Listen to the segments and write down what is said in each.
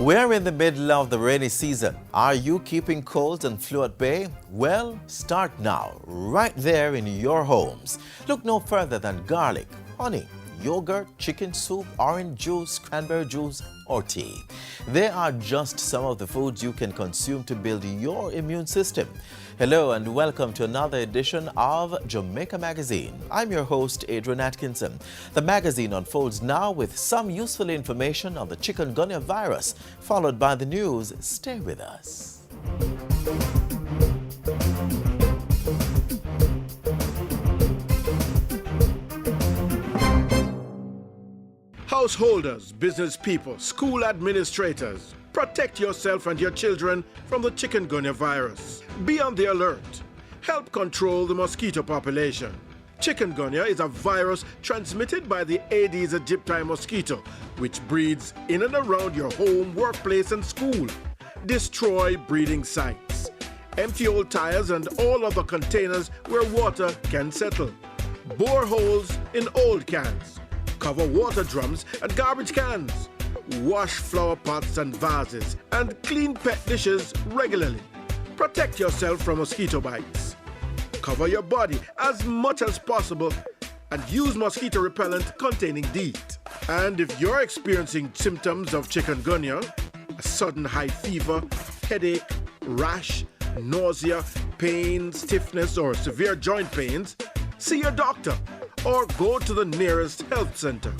We're in the middle of the rainy season. Are you keeping colds and flu at bay? Well, start now, right there in your homes. Look no further than garlic, honey, yogurt, chicken soup, orange juice, cranberry juice, or tea. They are just some of the foods you can consume to build your immune system. Hello and welcome to another edition of Jamaica Magazine. I'm your host, Adrian Atkinson. The magazine unfolds now with some useful information on the chikungunya virus, followed by the news. Stay with us. Householders, business people, school administrators, protect yourself and your children from the chikungunya virus. Be on the alert. Help control the mosquito population. Chikungunya is a virus transmitted by the Aedes aegypti mosquito, which breeds in and around your home, workplace, and school. Destroy breeding sites. Empty old tires and all other containers where water can settle. Bore holes in old cans. Cover water drums and garbage cans. Wash flower pots and vases and clean pet dishes regularly. Protect yourself from mosquito bites. Cover your body as much as possible and use mosquito repellent containing DEET. And if you're experiencing symptoms of chikungunya, a sudden high fever, headache, rash, nausea, pain, stiffness, or severe joint pains, see your doctor or go to the nearest health center.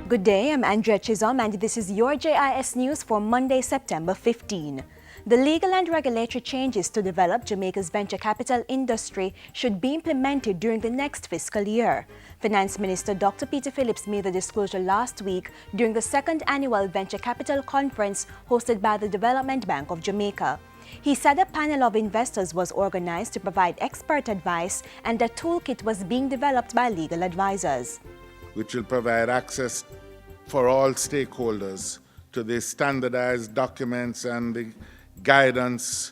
Good day, I'm Andrea Chisholm and this is your JIS News for Monday, September 15. The legal and regulatory changes to develop Jamaica's venture capital industry should be implemented during the next fiscal year. Finance Minister Dr. Peter Phillips made the disclosure last week during the second annual Venture Capital Conference hosted by the Development Bank of Jamaica. He said a panel of investors was organized to provide expert advice and a toolkit was being developed by legal advisors, which will provide access for all stakeholders to the standardized documents and the guidance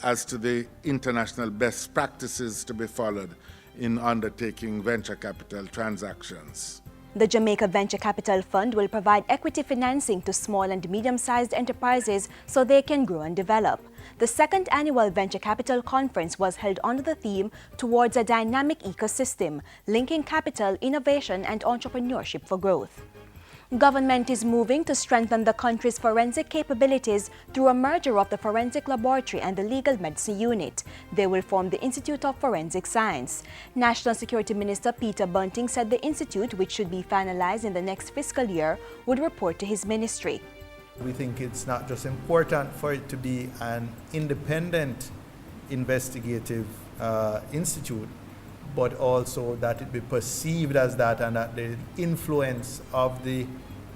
as to the international best practices to be followed in undertaking venture capital transactions. The Jamaica Venture Capital Fund will provide equity financing to small and medium-sized enterprises so they can grow and develop. The second annual Venture Capital Conference was held under the theme Towards a Dynamic Ecosystem, Linking Capital, Innovation and Entrepreneurship for Growth. Government is moving to strengthen the country's forensic capabilities through a merger of the Forensic Laboratory and the Legal Medicine Unit. They will form the Institute of Forensic Science. National Security Minister Peter Bunting said the institute, which should be finalized in the next fiscal year, would report to his ministry. We think it's not just important for it to be an independent investigative institute, but also that it be perceived as that and that the influence of the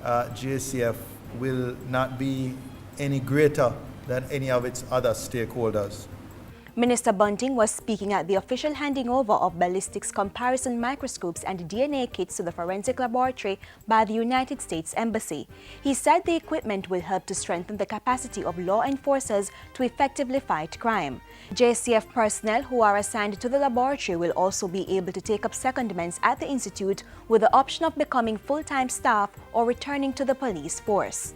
JCF will not be any greater than any of its other stakeholders. Minister Bunting was speaking at the official handing over of ballistics comparison microscopes and DNA kits to the Forensic Laboratory by the United States Embassy. He said the equipment will help to strengthen the capacity of law enforcers to effectively fight crime. JCF personnel who are assigned to the laboratory will also be able to take up secondments at the institute with the option of becoming full-time staff or returning to the police force.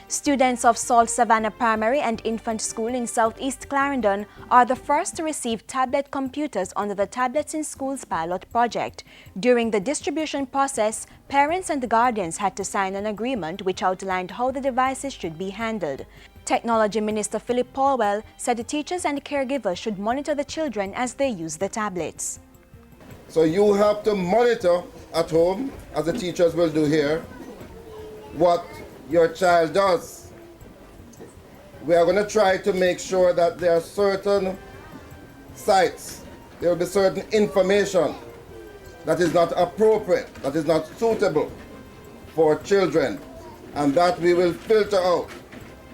Students of Salt Savannah Primary and Infant School in Southeast Clarendon are the first to receive tablet computers under the Tablets in Schools pilot project. During the distribution process, parents and guardians had to sign an agreement which outlined how the devices should be handled. Technology Minister Philip Paulwell said the teachers and caregivers should monitor the children as they use the tablets. So you have to monitor at home, as the teachers will do here, what your child does. We are going to try to make sure that there are certain sites, there will be certain information that is not appropriate, that is not suitable for children, and that we will filter out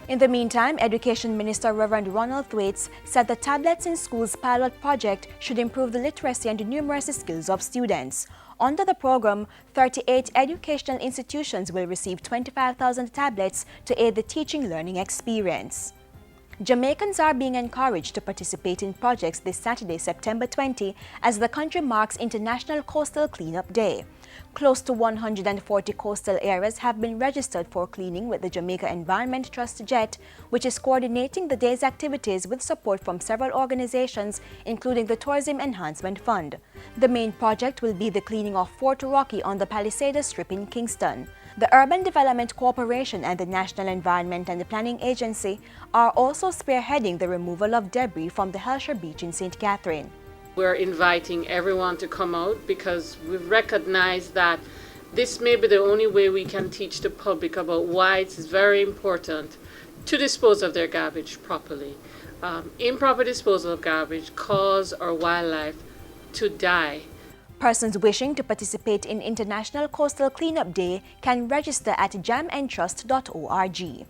In the meantime, Education Minister Reverend Ronald Thwaites said the Tablets in Schools pilot project should improve the literacy and numeracy skills of students. Under the program, 38 educational institutions will receive 25,000 tablets to aid the teaching learning experience. Jamaicans are being encouraged to participate in projects this Saturday, September 20, as the country marks International Coastal Cleanup Day. Close to 140 coastal areas have been registered for cleaning with the Jamaica Environment Trust JET, which is coordinating the day's activities with support from several organizations, including the Tourism Enhancement Fund. The main project will be the cleaning of Fort Rocky on the Palisades Strip in Kingston. The Urban Development Corporation and the National Environment and Planning Agency are also spearheading the removal of debris from the Hellshire Beach in St. Catherine. We're inviting everyone to come out because we recognize that this may be the only way we can teach the public about why it's very important to dispose of their garbage properly. Improper disposal of garbage cause our wildlife to die. Persons wishing to participate in International Coastal Cleanup Day can register at jamentrust.org.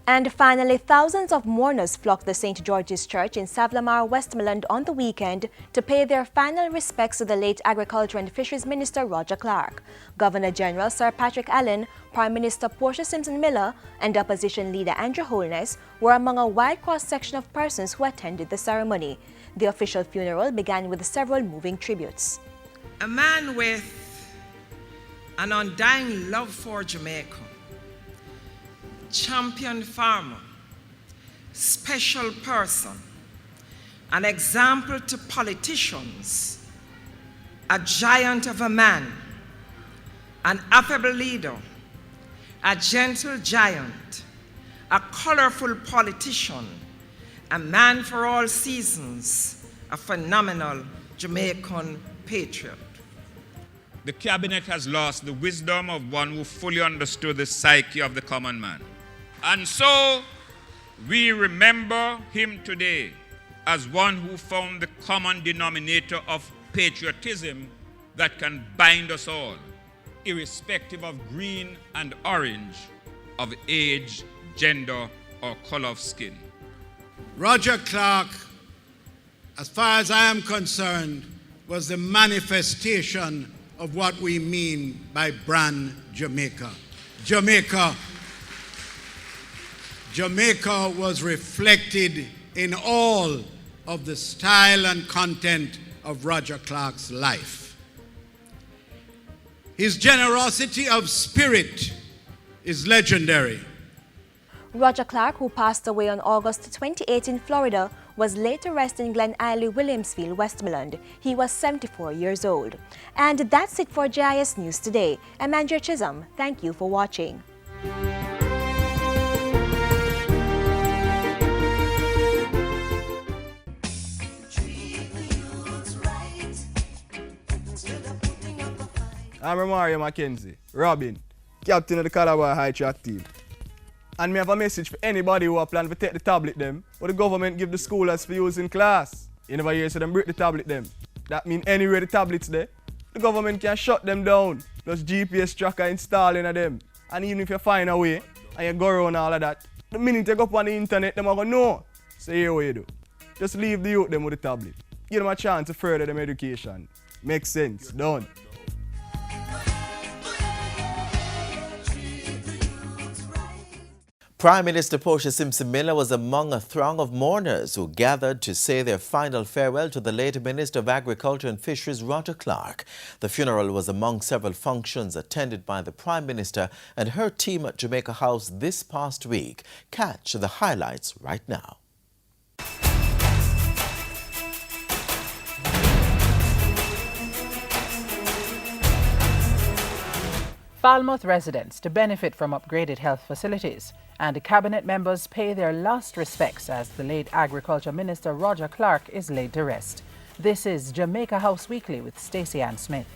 And finally, thousands of mourners flocked the St. George's Church in Savlamar, Westmoreland on the weekend to pay their final respects to the late Agriculture and Fisheries Minister Roger Clark. Governor General Sir Patrick Allen, Prime Minister Portia Simpson Miller, and Opposition Leader Andrew Holness were among a wide cross-section of persons who attended the ceremony. The official funeral began with several moving tributes. A man with an undying love for Jamaica, champion farmer, special person, an example to politicians, a giant of a man, an affable leader, a gentle giant, a colorful politician, a man for all seasons, a phenomenal Jamaican patriot. The cabinet has lost the wisdom of one who fully understood the psyche of the common man. And so we remember him today as one who found the common denominator of patriotism that can bind us all, irrespective of green and orange, of age, gender, or color of skin. Roger Clark, as far as I am concerned, was the manifestation of what we mean by brand Jamaica. Jamaica was reflected in all of the style and content of Roger Clark's life. His generosity of spirit is legendary. Roger Clark, who passed away on August 28 in Florida, was laid to rest in Glen Eiley, Williamsville, Westmoreland. He was 74 years old. And that's it for JIS News today. I'm Andrea Chisholm. Thank you for watching. I'm Mario Mackenzie, Robin, captain of the Calabar High Track team. And me have a message for anybody who plan to take the tablet them, what the government give the schoolers for use in class. You never hear so them break the tablet them. That mean anywhere the tablets there, the government can shut them down. Plus GPS tracker installing of them. And even if you find a way, and you go around all of that, the minute you go up on the internet, them are going to know. So here what you do. Just leave the youth them with the tablet. Give them a chance to further them education. Makes sense, done. Prime Minister Portia Simpson Miller was among a throng of mourners who gathered to say their final farewell to the late Minister of Agriculture and Fisheries, Roger Clark. The funeral was among several functions attended by the Prime Minister and her team at Jamaica House this past week. Catch the highlights right now. Falmouth residents to benefit from upgraded health facilities, and cabinet members pay their last respects as the late Agriculture Minister Roger Clark is laid to rest. This is Jamaica House Weekly with Stacey Ann Smith.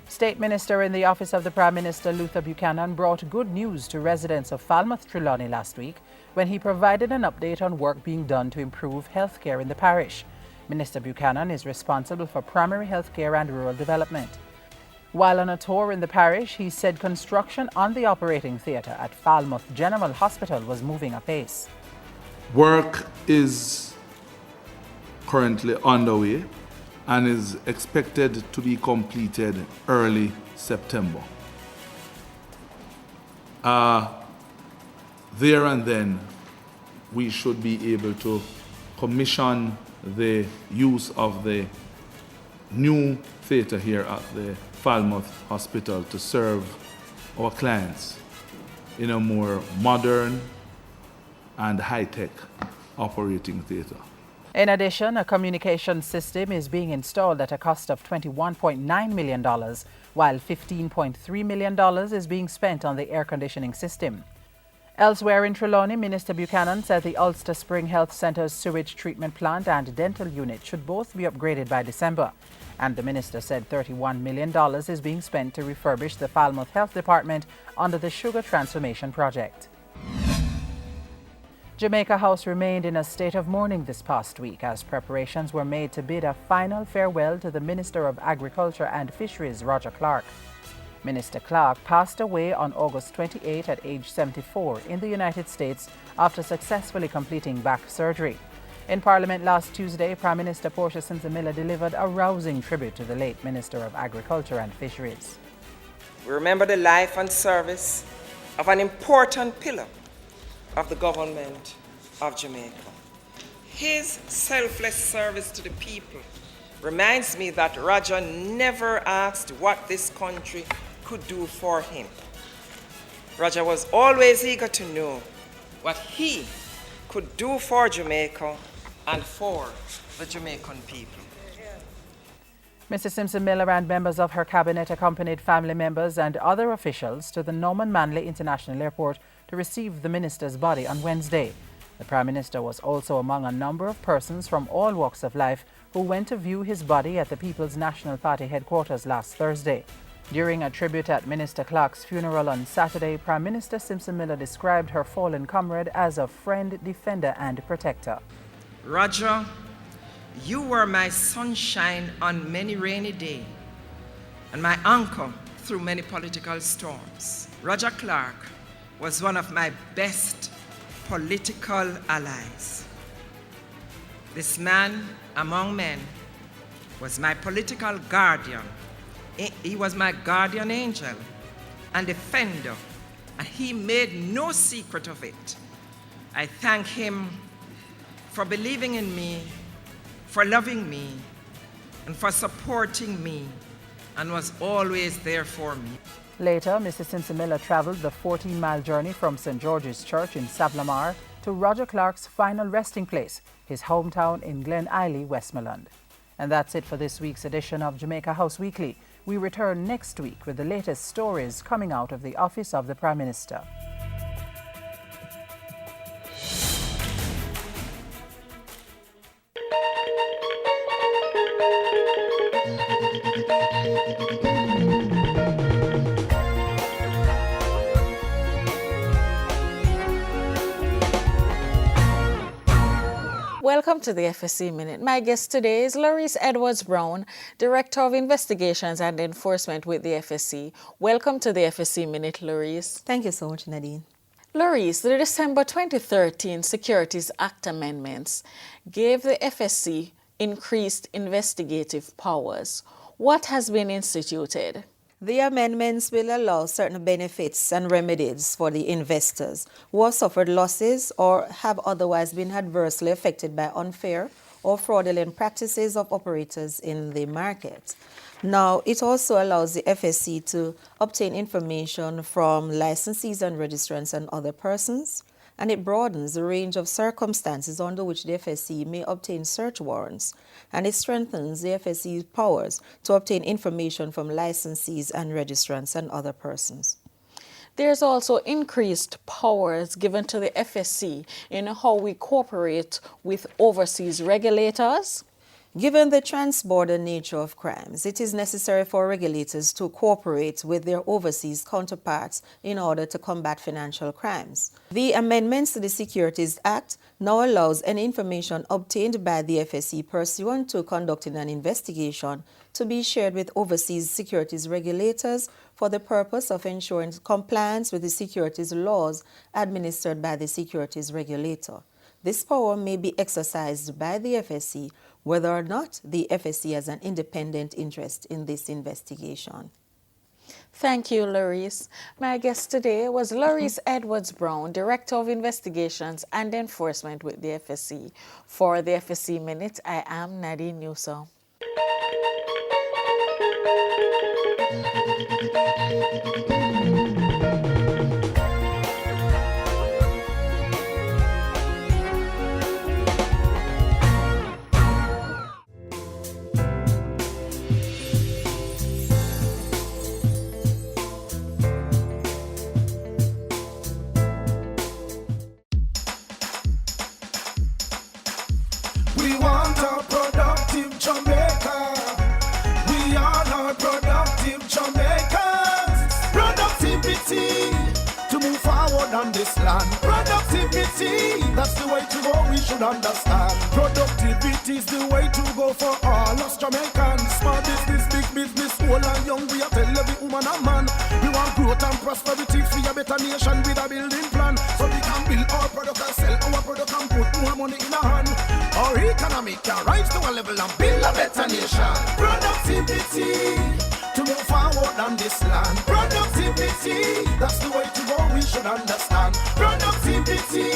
State Minister in the Office of the Prime Minister Luther Buchanan brought good news to residents of Falmouth Trelawney last week when he provided an update on work being done to improve healthcare in the parish. Minister Buchanan is responsible for primary healthcare and rural development. While on a tour in the parish, he said construction on the operating theatre at Falmouth General Hospital was moving apace. Work is currently underway and is expected to be completed early September. There and then, we should be able to commission the use of the new theatre here at the Falmouth Hospital to serve our clients in a more modern and high-tech operating theatre. In addition, a communication system is being installed at a cost of $21.9 million, while $15.3 million is being spent on the air conditioning system. Elsewhere in Trelawney, Minister Buchanan said the Ulster Spring Health Centre's sewage treatment plant and dental unit should both be upgraded by December. And the minister said $31 million is being spent to refurbish the Falmouth Health Department under the Sugar Transformation Project. Jamaica House remained in a state of mourning this past week as preparations were made to bid a final farewell to the Minister of Agriculture and Fisheries, Roger Clark. Minister Clark passed away on August 28 at age 74 in the United States after successfully completing back surgery. In Parliament last Tuesday, Prime Minister Portia Simpson-Miller delivered a rousing tribute to the late Minister of Agriculture and Fisheries. We remember the life and service of an important pillar of the government of Jamaica. His selfless service to the people reminds me that Roger never asked what this country could do for him. Roger was always eager to know what he could do for Jamaica and for the Jamaican people. Mrs. Simpson-Miller and members of her cabinet accompanied family members and other officials to the Norman Manley International Airport to receive the minister's body on Wednesday. The Prime Minister was also among a number of persons from all walks of life who went to view his body at the People's National Party headquarters last Thursday. During a tribute at Minister Clark's funeral on Saturday, Prime Minister Simpson-Miller described her fallen comrade as a friend, defender and protector. Roger, you were my sunshine on many rainy days and my anchor through many political storms. Roger Clark was one of my best political allies. This man among men was my political guardian. He was my guardian angel and defender, and he made no secret of it. I thank him for believing in me, for loving me, and for supporting me, and was always there for me. Later, Mrs. Simpson-Miller traveled the 14-mile journey from St. George's Church in Savlamar to Roger Clark's final resting place, his hometown in Glen Eiley, Westmoreland. And that's it for this week's edition of Jamaica House Weekly. We return next week with the latest stories coming out of the office of the Prime Minister. Welcome to the FSC Minute. My guest today is Larice Edwards-Brown, Director of Investigations and Enforcement with the FSC. Welcome to the FSC Minute, Larice. Thank you so much, Nadine. Larice, the December 2013 Securities Act amendments gave the FSC increased investigative powers. What has been instituted? The amendments will allow certain benefits and remedies for the investors who have suffered losses or have otherwise been adversely affected by unfair or fraudulent practices of operators in the market. Now, it also allows the FSC to obtain information from licensees and registrants and other persons, and it broadens the range of circumstances under which the FSC may obtain search warrants, and it strengthens the FSC's powers to obtain information from licensees and registrants and other persons. There's also increased powers given to the FSC in how we cooperate with overseas regulators. Given the trans-border nature of crimes, it is necessary for regulators to cooperate with their overseas counterparts in order to combat financial crimes. The amendments to the Securities Act now allows any information obtained by the FSC pursuant to conducting an investigation to be shared with overseas securities regulators for the purpose of ensuring compliance with the securities laws administered by the securities regulator. This power may be exercised by the FSC whether or not the FSC has an independent interest in this investigation. Thank you, Larice. My guest today was Larice Edwards-Brown, Director of Investigations and Enforcement with the FSC. For the FSC Minute, I am Nadine Newsom. We want a productive Jamaica. We are not productive Jamaicans. Productivity to move forward on this land. Productivity, that's the way to go, we should understand. Productivity is the way to go for all us Jamaicans. Small business, big business, old and young, we are tell every woman and man. We want growth and prosperity for a better nation with a building plan. So we can build our product and sell our product and put more money in our hand. Our economy can rise to a level and build a better nation. Productivity to move forward on this land. Productivity, that's the way to go, we should understand. Productivity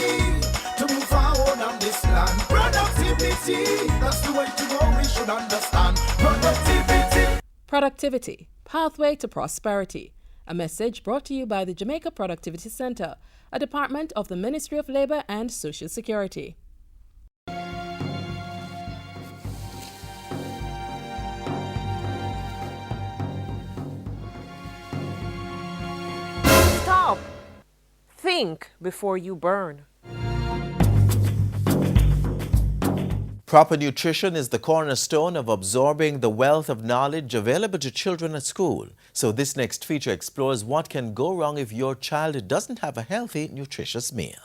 to move forward on this land. Productivity, that's the way to go, we should understand. Productivity. Productivity, Pathway to Prosperity. A message brought to you by the Jamaica Productivity Center, a department of the Ministry of Labor and Social Security. Stop! Think before you burn. Proper nutrition is the cornerstone of absorbing the wealth of knowledge available to children at school. So this next feature explores what can go wrong if your child doesn't have a healthy, nutritious meal.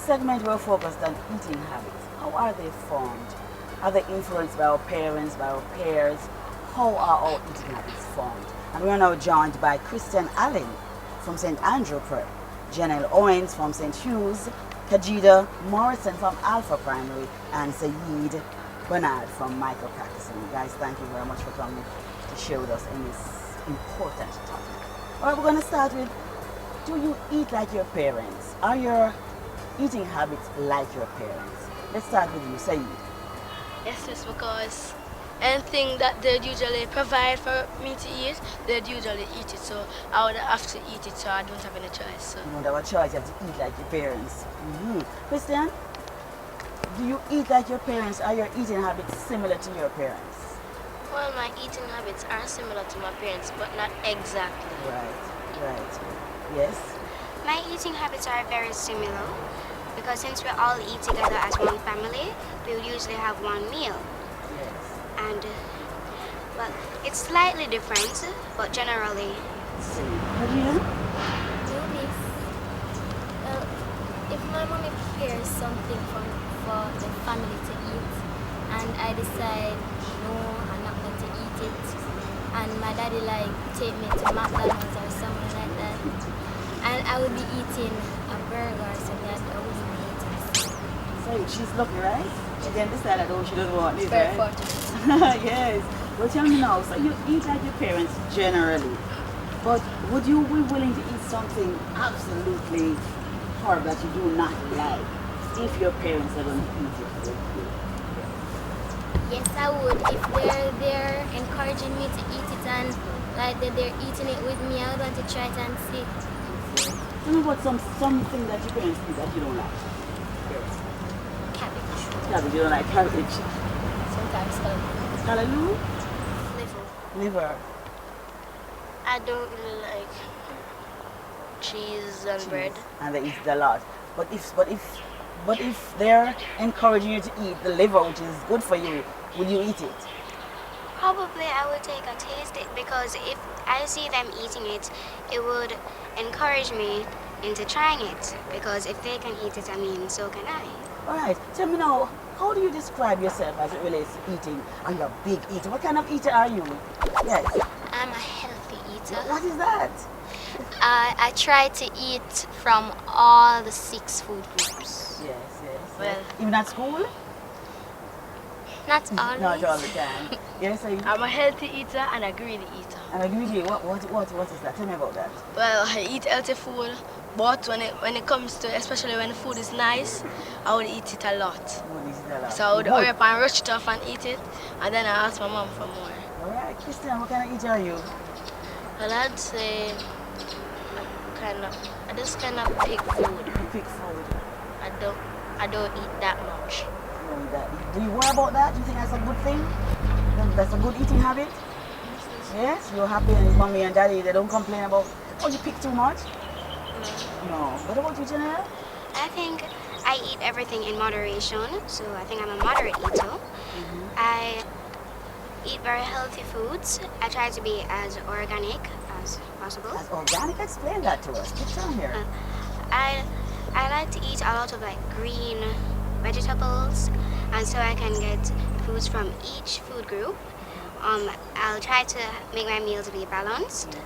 Segment we're focused on eating habits. How are they formed? Are they influenced by our parents, by our peers? How are our eating habits formed? And we are now joined by Christian Allen from St. Andrew Prep, Janelle Owens from St. Hugh's, Kajida Morrison from Alpha Primary, and Saeed Bernard from Micro Practicing. Guys, thank you very much for coming to share with us in this important topic. All right, we're going to start with, do you eat like your parents? Are your eating habits like your parents? Let's start with you, Saeed. Yes, just because anything that they'd usually provide for me to eat, they'd usually eat it. So I would have to eat it, so I don't have any choice. So. You don't have a choice, you have to eat like your parents. Christian, do you eat like your parents? Are your eating habits similar to your parents? Well, my eating habits are similar to my parents, but not exactly. Right. Yes? My eating habits are very similar because since we all eat together as one family, we will usually have one meal. Yes. And, well, it's slightly different, but generally. What do you know? If my mommy prepares something for the family to eat, and I decide, no, I'm not going to eat it, and my daddy take me to McDonald's or somewhere like that, and I would be eating a burger or something that I wouldn't be eating. So she's lucky, right? She then decided, she doesn't want this, Very right? fortunate. Yes. Well, tell me now, so you eat like your parents generally, but would you be willing to eat something absolutely horrible that you do not like if your parents are going to eat it with you? Yes, I would. If they're there encouraging me to eat it and like they're eating it with me, I would want to try it and see. Tell me about something that your parents do that you don't like. Cabbage. Cabbage, you don't like cabbage. Sometimes Callaloo? Liver. I don't really like cheese and bread. And they eat it a lot. But if they're encouraging you to eat the liver, which is good for you, will you eat it? Probably I would take a taste it because if I see them eating it, it would encourage me into trying it. Because if they can eat it, I mean, so can I. All right. Tell me now, how do you describe yourself as it relates to eating? Are you a big eater? What kind of eater are you? Yes. I'm a healthy eater. What is that? I try to eat from all the 6 food groups. Yes. Well, even at school? Not always. Not all the time. Yes, I'm a healthy eater and a greedy eater. And a greedy, what is that? Tell me about that. Well, I eat healthy food, but when it comes to, especially when the food is nice, I would eat it a lot. So I would hurry up and rush it off and eat it, and then I ask my mom for more. All right, Christian, what kind of eater are you? Well, I'd say I just kind of pick food. You pick food. I don't eat that much. Do you worry about that? Do you think that's a good thing? That's a good eating habit? Yes? You're happy and mommy and daddy, they don't complain about, oh, you pick too much? No. What about you, Janelle? I think I eat everything in moderation, so I think I'm a moderate eater. I eat very healthy foods. I try to be as organic as possible. As organic? Explain that to us. Keep on here. I like to eat a lot of like green vegetables, and so I can get foods from each food group. I'll try to make my meals be balanced,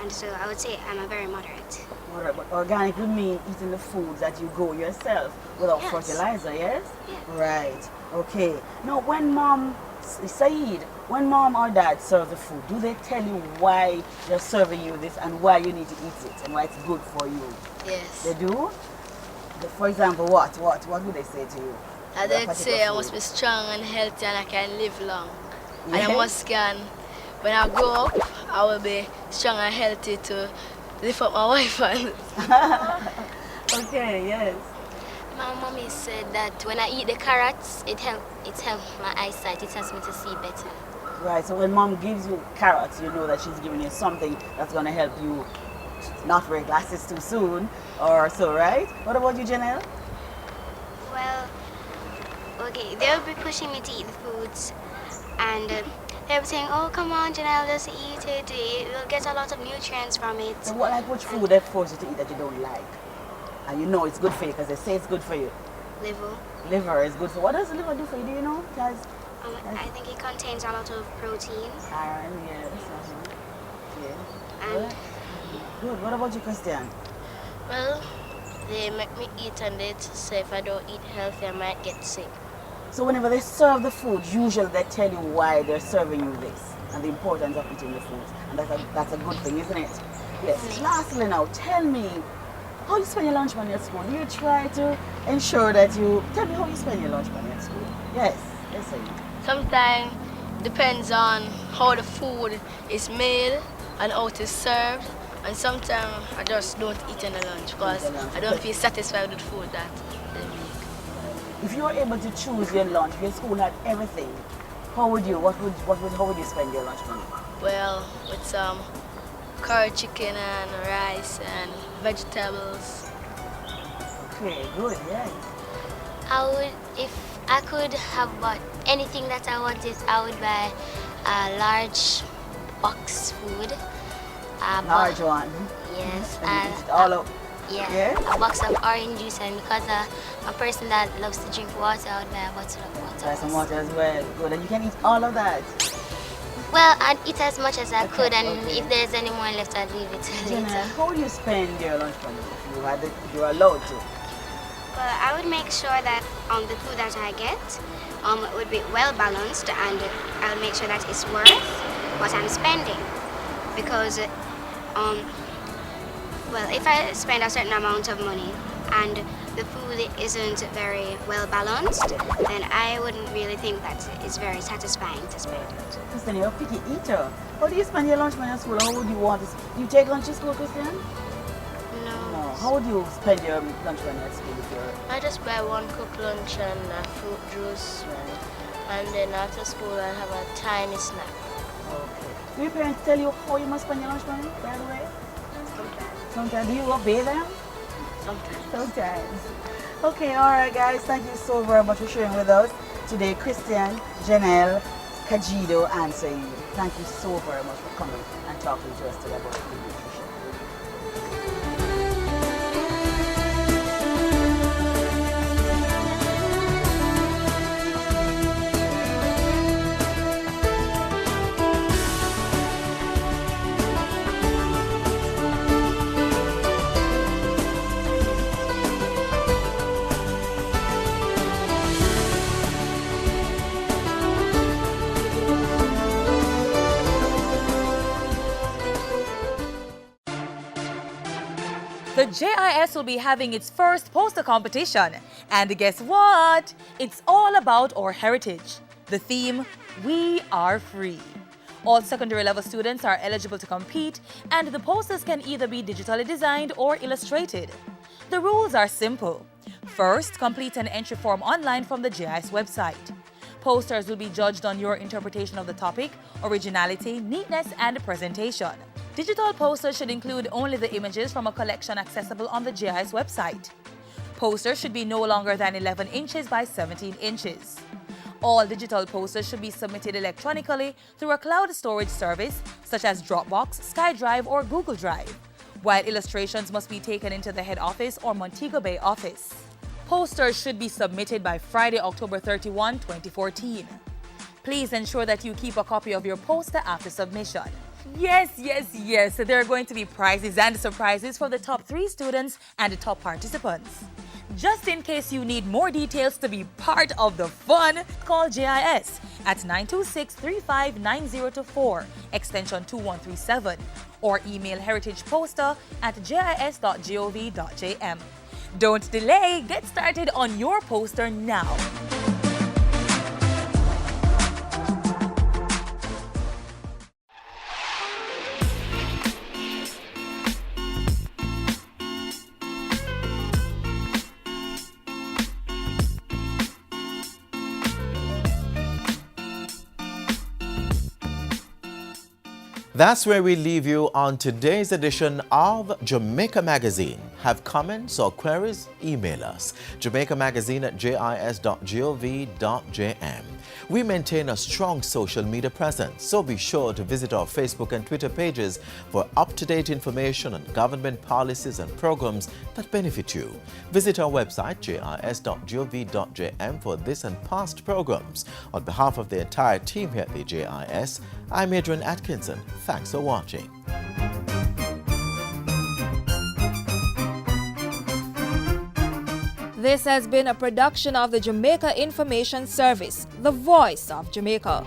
and so I would say I'm a very moderate. But organic would mean eating the foods that you grow yourself without fertilizer, yes? Yeah. Right. Okay. Now, when mom or dad serve the food, do they tell you why they're serving you this and why you need to eat it and why it's good for you? Yes. They do? For example, what do they say to you? They say I must be strong and healthy and I can live long. Yes. And I must when I grow up, I will be strong and healthy to lift up my wife and... Okay, yes. My mommy said that when I eat the carrots, it helps my eyesight. It helps me to see better. Right, so when mom gives you carrots, you know that she's giving you something that's going to help you not wear glasses too soon or so, right? What about you, Janelle? Well, okay, they'll be pushing me to eat the foods, and they'll be saying, oh, come on, Janelle, just eat it. You'll get a lot of nutrients from it. So which food they force you to eat that you don't like? And you know it's good for you because they say it's good for you. Liver. Liver is good for what does the liver do for you? Do you know? I think it contains a lot of protein. Iron, yes. Yeah. And good. What about you, Christian? Well, they make me eat and they say if I don't eat healthy, I might get sick. So whenever they serve the food, usually they tell you why they're serving you this and the importance of eating the foods. And that's a good thing, isn't it? Yes. Lastly now, tell me, how you spend your lunch money at school? Do you try to ensure that you... Tell me how you spend your lunch money at school. Yes, let's say. Sometimes depends on how the food is made and how it is served. And sometimes I just don't eat in the lunch because I don't feel satisfied with the food that they make. If you were able to choose your lunch, if your school had everything, how would you spend your lunch money? Well, with some curry chicken and rice and vegetables. Okay, good, yeah. If I could have bought anything that I wanted, I would buy a large box food. Large one? Yes. And all of... Yeah, a box of orange juice, and because I'm a person that loves to drink water, I would buy a bottle of water. Buy some water as well. Good, and you can eat all of that? Well, I'd eat as much as I could, and if there's any more left, I'd leave it later. How do you spend your lunch money if you are allowed to? Well, I would make sure that the food that I get would be well balanced, and I'll make sure that it's worth what I'm spending. Because, well, if I spend a certain amount of money and the food isn't very well balanced, then I wouldn't really think that it's very satisfying to spend it. Christian, you're a picky eater. How do you spend your lunch money at school? How would you want to? Do you take lunch to school, Christian? No. No. How would you spend your lunch money at school if you're? I just buy one cooked lunch and a fruit juice, and then after school I have a tiny snack. Okay. Do your parents tell you how you must spend your lunch money, by the way? Sometimes. Do you obey them? Sometimes. Okay, all right, guys. Thank you so very much for sharing with us today. Christian, Janelle, Kajido, and Saeed. Thank you so very much for coming and talking to us today about food nutrition. The JIS will be having its first poster competition. And guess what? It's all about our heritage. The theme, We Are Free. All secondary level students are eligible to compete, and the posters can either be digitally designed or illustrated. The rules are simple. First, complete an entry form online from the JIS website. Posters will be judged on your interpretation of the topic, originality, neatness, and presentation. Digital posters should include only the images from a collection accessible on the JIS website. Posters should be no longer than 11 inches by 17 inches. All digital posters should be submitted electronically through a cloud storage service such as Dropbox, SkyDrive, or Google Drive, while illustrations must be taken into the head office or Montego Bay office. Posters should be submitted by Friday, October 31, 2014. Please ensure that you keep a copy of your poster after submission. Yes. There are going to be prizes and surprises for the top 3 students and the top participants. Just in case you need more details to be part of the fun, call JIS at 926-359024, extension 2137, or email heritageposter@jis.gov.jm. Don't delay, get started on your poster now. That's where we leave you on today's edition of Jamaica Magazine. Have comments or queries? Email us, jamaicamagazine@jis.gov.jm. We maintain a strong social media presence, so be sure to visit our Facebook and Twitter pages for up-to-date information on government policies and programs that benefit you. Visit our website, jis.gov.jm, for this and past programs. On behalf of the entire team here at the JIS, I'm Adrian Atkinson. Thanks for watching. This has been a production of the Jamaica Information Service, the voice of Jamaica.